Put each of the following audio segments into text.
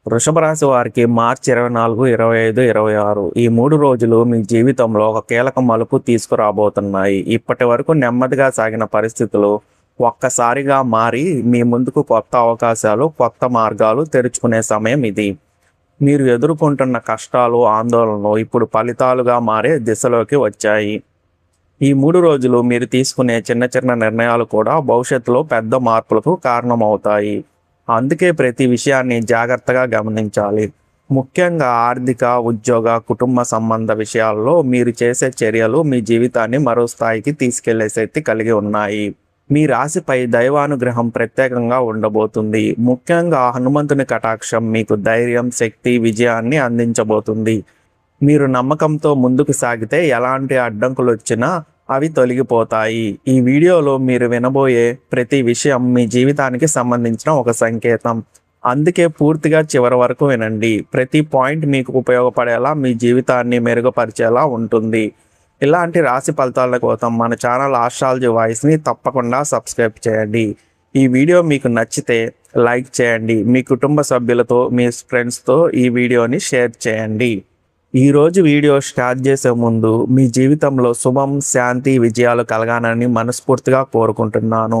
వృషభ రాశి వారికి మార్చి 24, 25, 26 ఈ 3 రోజులు మీ జీవితంలో ఒక కీలక మలుపు తీసుకురాబోతున్నాయి. ఇప్పటి వరకు నెమ్మదిగా సాగిన పరిస్థితులు ఒక్కసారిగా మారి మీ ముందుకు కొత్త అవకాశాలు, కొత్త మార్గాలు తెరుచుకునే సమయం ఇది. మీరు ఎదుర్కొంటున్న కష్టాలు, ఆందోళనలు ఇప్పుడు ఫలితాలుగా మారే దిశలోకి వచ్చాయి. ఈ 3 రోజులు మీరు తీసుకునే చిన్న చిన్న నిర్ణయాలు కూడా భవిష్యత్తులో పెద్ద మార్పులకు కారణమవుతాయి. అందుకే ప్రతి విషయాన్ని జాగ్రత్తగా గమనించాలి. ముఖ్యంగా ఆర్థిక, ఉద్యోగ, కుటుంబ సంబంధ విషయాల్లో మీరు చేసే చర్యలు మీ జీవితాన్ని మరో స్థాయికి తీసుకెళ్లే శక్తి కలిగి ఉన్నాయి. మీ రాశిపై దైవానుగ్రహం ప్రత్యేకంగా ఉండబోతుంది. ముఖ్యంగా హనుమంతుని కటాక్షం మీకు ధైర్యం, శక్తి, విజయాన్ని అందించబోతుంది. మీరు నమ్మకంతో ముందుకు సాగితే ఎలాంటి అడ్డంకులు వచ్చినా అవి తొలగిపోతాయి. ఈ వీడియోలో మీరు వినబోయే ప్రతి విషయం మీ జీవితానికి సంబంధించిన ఒక సంకేతం. అందుకే పూర్తిగా చివరి వరకు వినండి. ప్రతి పాయింట్ మీకు ఉపయోగపడేలా, మీ జీవితాన్ని మెరుగుపరిచేలా ఉంటుంది. ఇలాంటి రాశి ఫలితాల కోసం మన ఛానల్ ఆస్ట్రాలజీ వాయిస్ని తప్పకుండా సబ్స్క్రైబ్ చేయండి. ఈ వీడియో మీకు నచ్చితే లైక్ చేయండి. మీ కుటుంబ సభ్యులతో, మీ ఫ్రెండ్స్తో ఈ వీడియోని షేర్ చేయండి. ఈరోజు వీడియో స్టార్ట్ చేసే ముందు మీ జీవితంలో శుభం, శాంతి, విజయాలు కలగాలని మనస్ఫూర్తిగా కోరుకుంటున్నాను.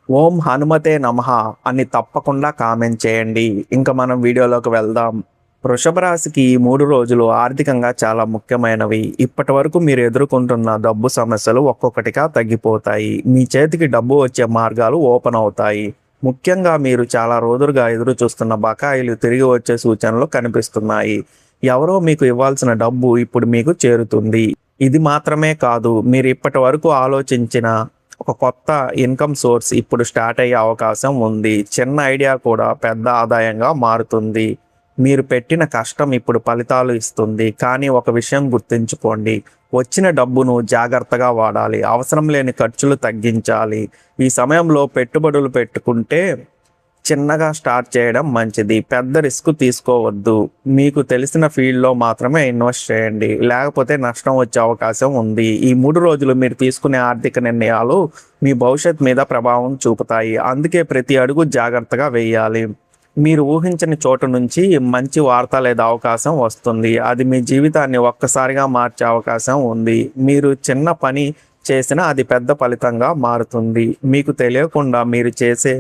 ఓం హనుమతే నమః అని తప్పకుండా కామెంట్ చేయండి. ఇంకా మనం వీడియోలోకి వెళ్దాం. వృషభ రాశికి ఈ 3 రోజులు ఆర్థికంగా చాలా ముఖ్యమైనవి. ఇప్పటి వరకు మీరు ఎదుర్కొంటున్న డబ్బు సమస్యలు ఒక్కొక్కటిగా తగ్గిపోతాయి. మీ చేతికి డబ్బు వచ్చే మార్గాలు ఓపెన్ అవుతాయి. ముఖ్యంగా మీరు చాలా రోజులుగా ఎదురు చూస్తున్న బకాయిలు తిరిగి వచ్చే సూచనలు కనిపిస్తున్నాయి. ఎవరో మీకు ఇవ్వాల్సిన డబ్బు ఇప్పుడు మీకు చేరుతుంది. ఇది మాత్రమే కాదు, మీరు ఇప్పటి వరకు ఆలోచించిన ఒక కొత్త ఇన్కమ్ సోర్స్ ఇప్పుడు స్టార్ట్ అయ్యే అవకాశం ఉంది. చిన్న ఐడియా కూడా పెద్ద ఆదాయంగా మారుతుంది. మీరు పెట్టిన కష్టం ఇప్పుడు ఫలితాలు ఇస్తుంది. కానీ ఒక విషయం గుర్తుంచుకోండి, వచ్చిన డబ్బును జాగ్రత్తగా వాడాలి. అవసరం లేని ఖర్చులు తగ్గించాలి. ఈ సమయంలో పెట్టుబడులు పెట్టుకుంటే చిన్నగా స్టార్ట్ చేయడం మంచిది. పెద్ద రిస్క్ తీసుకోవద్దు. మీకు తెలిసిన ఫీల్డ్లో మాత్రమే ఇన్వెస్ట్ చేయండి, లేకపోతే నష్టం వచ్చే అవకాశం ఉంది. ఈ 3 రోజులు మీరు తీసుకునే ఆర్థిక నిర్ణయాలు మీ భవిష్యత్ మీద ప్రభావం చూపుతాయి. అందుకే ప్రతి అడుగు జాగ్రత్తగా వేయాలి. మీరు ఊహించని చోటు నుంచి మంచి వార్త లేదా అవకాశం వస్తుంది. అది మీ జీవితాన్ని ఒక్కసారిగా మార్చే అవకాశం ఉంది. మీరు చిన్న పని చేసినా అది పెద్ద ఫలితంగా మారుతుంది. మీకు తెలియకుండా మీరు చేసే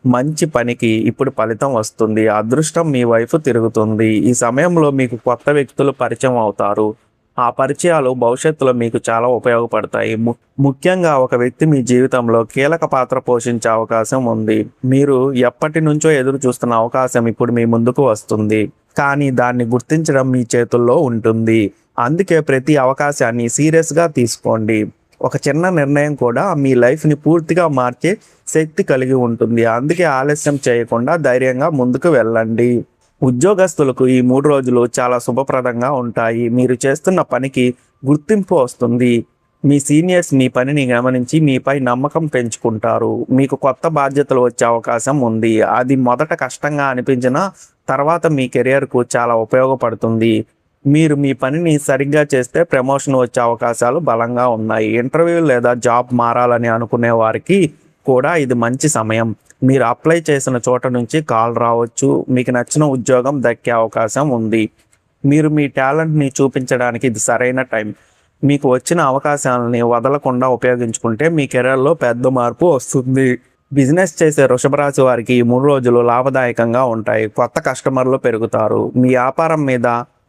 మంచి పనికి ఇప్పుడు ఫలితం వస్తుంది. అదృష్టం మీ వైపు తిరుగుతుంది. ఈ సమయంలో మీకు కొత్త వ్యక్తులు పరిచయం అవుతారు. ఆ పరిచయాలు భవిష్యత్తులో మీకు చాలా ఉపయోగపడతాయి. ముఖ్యంగా ఒక వ్యక్తి మీ జీవితంలో కీలక పాత్ర పోషించే అవకాశం ఉంది. మీరు ఎప్పటి నుంచో ఎదురు చూస్తున్న అవకాశం ఇప్పుడు మీ ముందుకు వస్తుంది. కానీ దాన్ని గుర్తించడం మీ చేతుల్లో ఉంటుంది. అందుకే ప్రతి అవకాశాన్ని సీరియస్గా తీసుకోండి. ఒక చిన్న నిర్ణయం కూడా మీ లైఫ్ని పూర్తిగా మార్చే శక్తి కలిగి ఉంటుంది. అందుకే ఆలస్యం చేయకుండా ధైర్యంగా ముందుకు వెళ్ళండి. ఉద్యోగస్తులకు ఈ 3 రోజులు చాలా శుభప్రదంగా ఉంటాయి. మీరు చేస్తున్న పనికి గుర్తింపు వస్తుంది. మీ సీనియర్స్ మీ పనిని గమనించి మీపై నమ్మకం పెంచుకుంటారు. మీకు కొత్త బాధ్యతలు వచ్చే అవకాశం ఉంది. అది మొదట కష్టంగా అనిపించినా తర్వాత మీ కెరియర్కు చాలా ఉపయోగపడుతుంది. మీరు మీ పనిని సరిగ్గా చేస్తే ప్రమోషన్ వచ్చే అవకాశాలు బలంగా ఉన్నాయి. ఇంటర్వ్యూ లేదా జాబ్ మారాలని అనుకునే వారికి కూడా ఇది మంచి సమయం. మీరు అప్లై చేసిన చోట నుంచి కాల్ రావచ్చు. మీకు నచ్చిన ఉద్యోగం దక్కే అవకాశం ఉంది. మీరు మీ టాలెంట్ని చూపించడానికి ఇది సరైన టైం. మీకు వచ్చిన అవకాశాలని వదలకుండా ఉపయోగించుకుంటే మీ కెరీర్లో పెద్ద మార్పు వస్తుంది. బిజినెస్ చేసే వృషభ రాశి వారికి ఈ 3 రోజులు లాభదాయకంగా ఉంటాయి. కొత్త కస్టమర్లు పెరుగుతారు. మీ వ్యాపారం మీద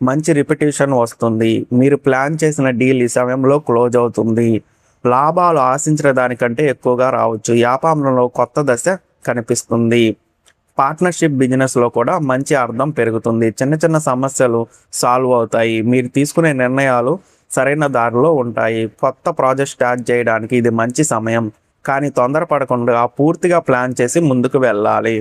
మంచి రిపిటేషన్ వస్తుంది. మీరు ప్లాన్ చేసిన డీల్ ఈ సమయంలో క్లోజ్ అవుతుంది. లాభాలు ఆశించిన దానికంటే ఎక్కువగా రావచ్చు. వ్యాపారంలో కొత్త దశ కనిపిస్తుంది. పార్ట్నర్షిప్ బిజినెస్లో కూడా మంచి అర్థం పెరుగుతుంది. చిన్న చిన్న సమస్యలు సాల్వ్ అవుతాయి. మీరు తీసుకునే నిర్ణయాలు సరైన దారిలో ఉంటాయి. కొత్త ప్రాజెక్ట్ స్టార్ట్ చేయడానికి ఇది మంచి సమయం. కానీ తొందరపడకుండా పూర్తిగా ప్లాన్ చేసి ముందుకు వెళ్ళాలి.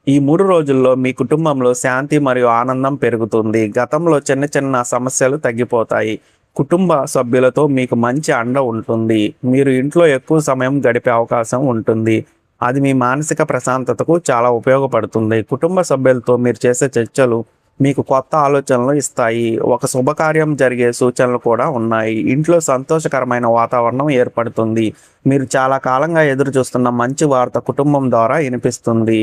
ఈ 3 రోజుల్లో మీ కుటుంబంలో శాంతి మరియు ఆనందం పెరుగుతుంది. గతంలో చిన్న చిన్న సమస్యలు తగ్గిపోతాయి. కుటుంబ సభ్యులతో మీకు మంచి అండ ఉంటుంది. మీరు ఇంట్లో ఎక్కువ సమయం గడిపే అవకాశం ఉంటుంది. అది మీ మానసిక ప్రశాంతతకు చాలా ఉపయోగపడుతుంది. కుటుంబ సభ్యులతో మీరు చేసే చర్చలు మీకు కొత్త ఆలోచనలు ఇస్తాయి. ఒక శుభకార్యం జరిగే సూచనలు కూడా ఉన్నాయి. ఇంట్లో సంతోషకరమైన వాతావరణం ఏర్పడుతుంది. మీరు చాలా కాలంగా ఎదురు చూస్తున్న మంచి వార్త కుటుంబం ద్వారా వినిపిస్తుంది.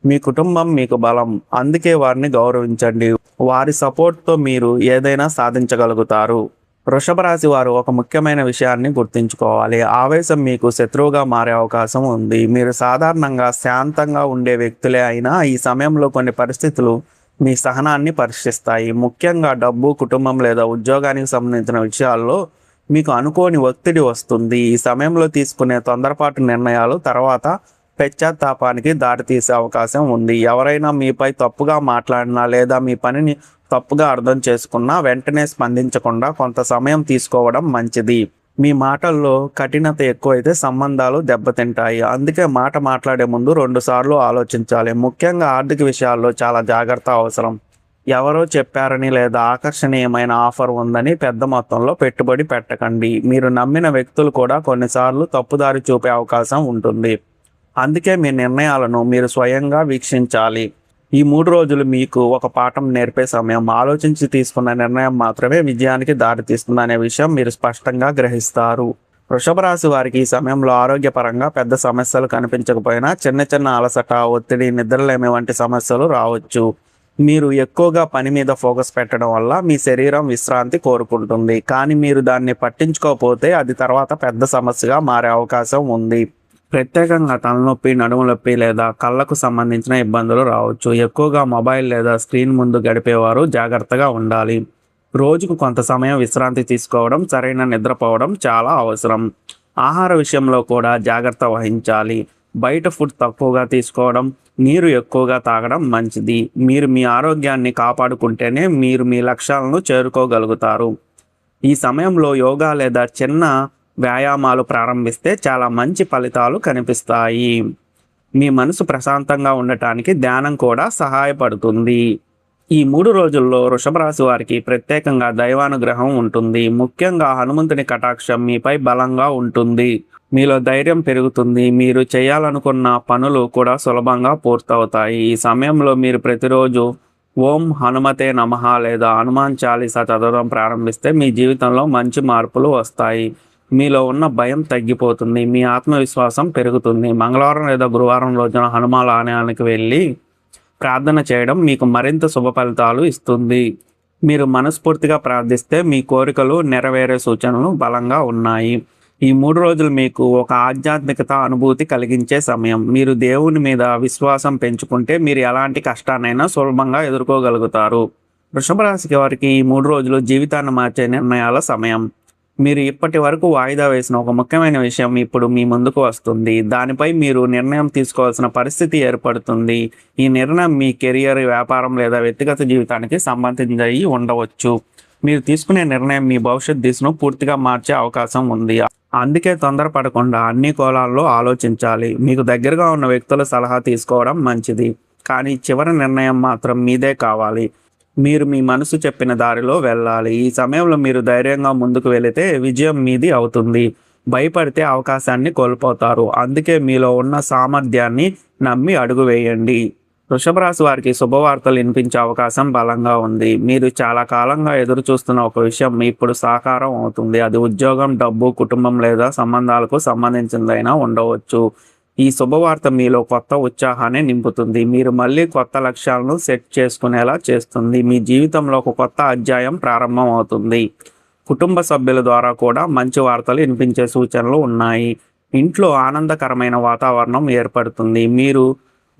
మీ కుటుంబం మీకు బలం, అందుకే వారిని గౌరవించండి. వారి సపోర్ట్తో మీరు ఏదైనా సాధించగలుగుతారు. వృషభ రాశి వారు ఒక ముఖ్యమైన విషయాన్ని గుర్తుంచుకోవాలి. ఆవేశం మీకు శత్రువుగా మారే అవకాశం ఉంది. మీరు సాధారణంగా శాంతంగా ఉండే వ్యక్తులే అయినా ఈ సమయంలో కొన్ని పరిస్థితులు మీ సహనాన్ని పరీక్షిస్తాయి. ముఖ్యంగా డబ్బు, కుటుంబం లేదా ఉద్యోగానికి సంబంధించిన విషయాల్లో మీకు అనుకోని ఒత్తిడి వస్తుంది. ఈ సమయంలో తీసుకునే తొందరపాటు నిర్ణయాలు తర్వాత పశ్చాత్తాపానికి దారితీసే అవకాశం ఉంది. ఎవరైనా మీపై తప్పుగా మాట్లాడినా లేదా మీ పనిని తప్పుగా అర్థం చేసుకున్నా వెంటనే స్పందించకుండా కొంత సమయం తీసుకోవడం మంచిది. మీ మాటల్లో కఠినత ఎక్కువైతే సంబంధాలు దెబ్బతింటాయి. అందుకే మాట మాట్లాడే ముందు 2 సార్లు ఆలోచించాలి. ముఖ్యంగా ఆర్థిక విషయాల్లో చాలా జాగ్రత్త అవసరం. ఎవరో చెప్పారని లేదా ఆకర్షణీయమైన ఆఫర్ ఉందని పెద్ద మొత్తంలో పెట్టుబడి పెట్టకండి. మీరు నమ్మిన వ్యక్తులు కూడా కొన్నిసార్లు తప్పుదారి చూపే అవకాశం ఉంటుంది. అందుకే మీ నిర్ణయాలను మీరు స్వయంగా వీక్షించాలి. ఈ 3 రోజులు మీకు ఒక పాఠం నేర్పే సమయం. ఆలోచించి తీసుకున్న నిర్ణయం మాత్రమే విజయానికి దారితీస్తుందనే విషయం మీరు స్పష్టంగా గ్రహిస్తారు. వృషభ రాశి వారికి ఈ సమయంలో ఆరోగ్యపరంగా పెద్ద సమస్యలు కనిపించకపోయినా చిన్న చిన్న అలసట, ఒత్తిడి, నిద్రలేమి వంటి సమస్యలు రావచ్చు. మీరు ఎక్కువగా పని మీద ఫోకస్ పెట్టడం వల్ల మీ శరీరం విశ్రాంతి కోరుకుంటుంది. కానీ మీరు దాన్ని పట్టించుకోకపోతే అది తర్వాత పెద్ద సమస్యగా మారే అవకాశం ఉంది. ప్రత్యేకంగా తలనొప్పి, నడుము నొప్పి లేదా కళ్ళకు సంబంధించిన ఇబ్బందులు రావచ్చు. ఎక్కువగా మొబైల్ లేదా స్క్రీన్ ముందు గడిపేవారు జాగ్రత్తగా ఉండాలి. రోజుకు కొంత సమయం విశ్రాంతి తీసుకోవడం, సరైన నిద్రపోవడం చాలా అవసరం. ఆహార విషయంలో కూడా జాగ్రత్త వహించాలి. బయట ఫుడ్ తక్కువగా తీసుకోవడం, నీరు ఎక్కువగా తాగడం మంచిది. మీరు మీ ఆరోగ్యాన్ని కాపాడుకుంటేనే మీరు మీ లక్ష్యాలను చేరుకోగలుగుతారు. ఈ సమయంలో యోగా లేదా చిన్న వ్యాయామాలు ప్రారంభిస్తే చాలా మంచి ఫలితాలు కనిపిస్తాయి. మీ మనసు ప్రశాంతంగా ఉండటానికి ధ్యానం కూడా సహాయపడుతుంది. ఈ 3 రోజుల్లో వృషభ రాశి వారికి ప్రత్యేకంగా దైవానుగ్రహం ఉంటుంది. ముఖ్యంగా హనుమంతుని కటాక్షం మీపై బలంగా ఉంటుంది. మీలో ధైర్యం పెరుగుతుంది. మీరు చేయాలనుకున్న పనులు కూడా సులభంగా పూర్తవుతాయి. ఈ సమయంలో మీరు ప్రతిరోజు ఓం హనుమతే నమః లేదా హనుమాన్ చాలీసా చదవడం ప్రారంభిస్తే మీ జీవితంలో మంచి మార్పులు వస్తాయి. మీలో ఉన్న భయం తగ్గిపోతుంది. మీ ఆత్మవిశ్వాసం పెరుగుతుంది. మంగళవారం లేదా గురువారం రోజున హనుమాన్ ఆలయానికి వెళ్ళి ప్రార్థన చేయడం మీకు మరింత శుభ ఫలితాలు ఇస్తుంది. మీరు మనస్ఫూర్తిగా ప్రార్థిస్తే మీ కోరికలు నెరవేరే సూచనలు బలంగా ఉన్నాయి. ఈ 3 రోజులు మీకు ఒక ఆధ్యాత్మికత అనుభూతి కలిగించే సమయం. మీరు దేవుని మీద విశ్వాసం పెంచుకుంటే మీరు ఎలాంటి కష్టాన్నైనా సులభంగా ఎదుర్కోగలుగుతారు. వృషభ రాశి వారికి ఈ 3 రోజులు జీవితాన్ని మార్చే నిర్ణయాల సమయం. మీరు ఇప్పటి వరకు వాయిదా వేసిన ఒక ముఖ్యమైన విషయం ఇప్పుడు మీ ముందుకు వస్తుంది. దానిపై మీరు నిర్ణయం తీసుకోవాల్సిన పరిస్థితి ఏర్పడుతుంది. ఈ నిర్ణయం మీ కెరియర్, వ్యాపారం లేదా వ్యక్తిగత జీవితానికి సంబంధించి ఉండవచ్చు. మీరు తీసుకునే నిర్ణయం మీ భవిష్యత్ దిశను పూర్తిగా మార్చే అవకాశం ఉంది. అందుకే తొందరపడకుండా అన్ని కోణాల్లో ఆలోచించాలి. మీకు దగ్గరగా ఉన్న వ్యక్తుల సలహా తీసుకోవడం మంచిది, కానీ చివరి నిర్ణయం మాత్రం మీదే కావాలి. మీరు మీ మనసు చెప్పిన దారిలో వెళ్ళాలి. ఈ సమయంలో మీరు ధైర్యంగా ముందుకు వెళితే విజయం మీది అవుతుంది. భయపడితే అవకాశాన్ని కోల్పోతారు. అందుకే మీలో ఉన్న సామర్థ్యాన్ని నమ్మి అడుగు వేయండి. వృషభ రాశి వారికి శుభవార్తలు వినిపించే అవకాశం బలంగా ఉంది. మీరు చాలా కాలంగా ఎదురు చూస్తున్న ఒక విషయం ఇప్పుడు సాకారం అవుతుంది. అది ఉద్యోగం, డబ్బు, కుటుంబం లేదా సంబంధాలకు సంబంధించిందైనా ఉండవచ్చు. ఈ శుభవార్త మీలో కొత్త ఉత్సాహాన్ని నింపుతుంది. మీరు మళ్ళీ కొత్త లక్ష్యాలను సెట్ చేసుకునేలా చేస్తుంది. మీ జీవితంలో ఒక కొత్త అధ్యాయం ప్రారంభం అవుతుంది. కుటుంబ సభ్యుల ద్వారా కూడా మంచి వార్తలు వినిపించే సూచనలు ఉన్నాయి. ఇంట్లో ఆనందకరమైన వాతావరణం ఏర్పడుతుంది. మీరు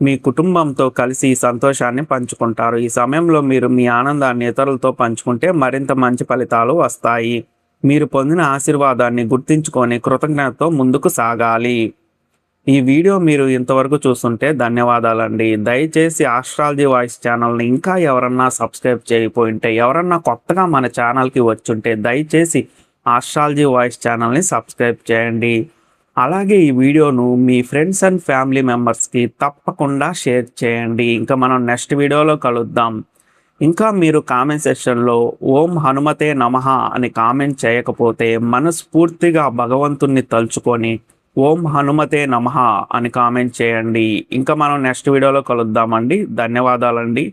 మీ కుటుంబంతో కలిసి ఈ సంతోషాన్ని పంచుకుంటారు. ఈ సమయంలో మీరు మీ ఆనందాన్ని ఇతరులతో పంచుకుంటే మరింత మంచి ఫలితాలు వస్తాయి. మీరు పొందిన ఆశీర్వాదాన్ని గుర్తించుకొని కృతజ్ఞతతో ముందుకు సాగాలి. ఈ వీడియో మీరు ఇంతవరకు చూస్తుంటే ధన్యవాదాలండి. దయచేసి ఆస్ట్రాలజీ వాయిస్ ఛానల్ని ఇంకా ఎవరన్నా సబ్స్క్రైబ్ చేయకపోయింటే, ఎవరన్నా కొత్తగా మన ఛానల్కి వచ్చుంటే దయచేసి ఆస్ట్రాలజీ వాయిస్ ఛానల్ని సబ్స్క్రైబ్ చేయండి. అలాగే ఈ వీడియోను మీ ఫ్రెండ్స్ అండ్ ఫ్యామిలీ మెంబర్స్కి తప్పకుండా షేర్ చేయండి. ఇంకా మనం నెక్స్ట్ వీడియోలో కలుద్దాం. ఇంకా మీరు కామెంట్ సెక్షన్లో ఓం హనుమతే నమః అని కామెంట్ చేయకపోతే మనస్ఫూర్తిగా భగవంతుణ్ణి తలుచుకొని ఓం హనుమతే నమః అని కామెంట్ చేయండి. ఇంకా మనం నెక్స్ట్ వీడియోలో కలుద్దామండి. ధన్యవాదాలండి.